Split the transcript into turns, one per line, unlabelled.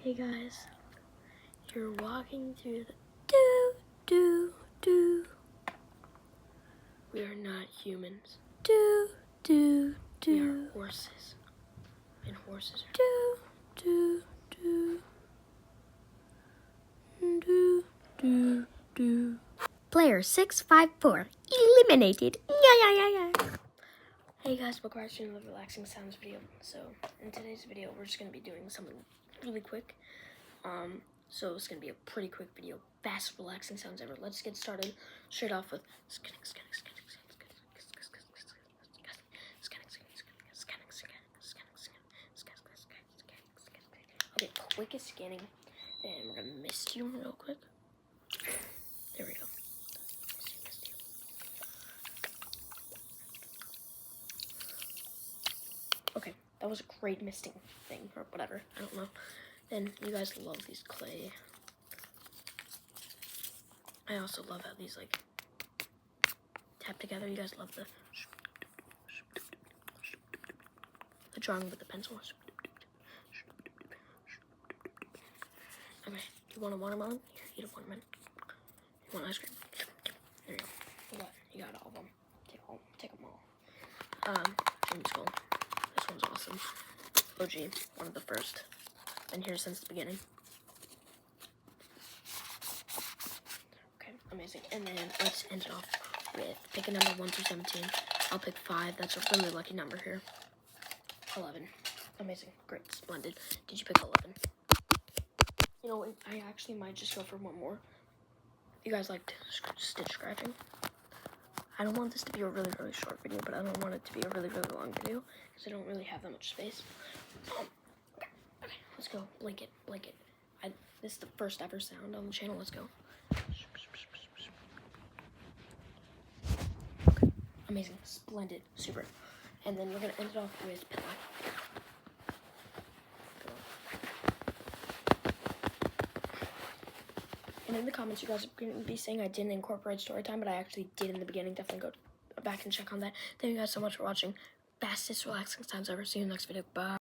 Hey guys, you're walking through the do. We are not humans. Do. We are horses. And horses are do.
Player 654 eliminated. Yeah.
Hey guys, welcome back to another relaxing sounds video. So in today's video, we're just gonna be doing something really quick. So it's gonna be a pretty quick video, fast, relaxing sounds ever. Let's get started straight off with okay, quickest scanning, and we're gonna mist you real quick. There we go. Mist you. Okay, that was a great misting thing, or whatever, I don't know. And you guys love these clay. I also love how these like tap together. You guys love the drawing with the pencil. Okay, you want a watermelon? Here, eat a watermelon. You want ice cream? There you go. You got all of them. Take them all. Dream Skull. This one's awesome. OG, one of the first. Been here since the beginning. Okay, amazing. And then let's end it off with pick a number 1 through 17. I'll pick 5. That's a really lucky number here. 11. Amazing. Great. Splendid. Did you pick 11? You know, I actually might just go for one more. You guys like stitch scratching? I don't want this to be a really, really short video, but I don't want it to be a really, really long video because I don't really have that much space. Okay, let's go. Blink it. This is the first ever sound on the channel. Let's go. Okay, amazing, splendid, super. And then we're gonna end it off with pillow. And in the comments, you guys are going to be saying I didn't incorporate story time, but I actually did in the beginning. Definitely go back and check on that. Thank you guys so much for watching. Fastest relaxing sounds ever. See you in the next video. Bye.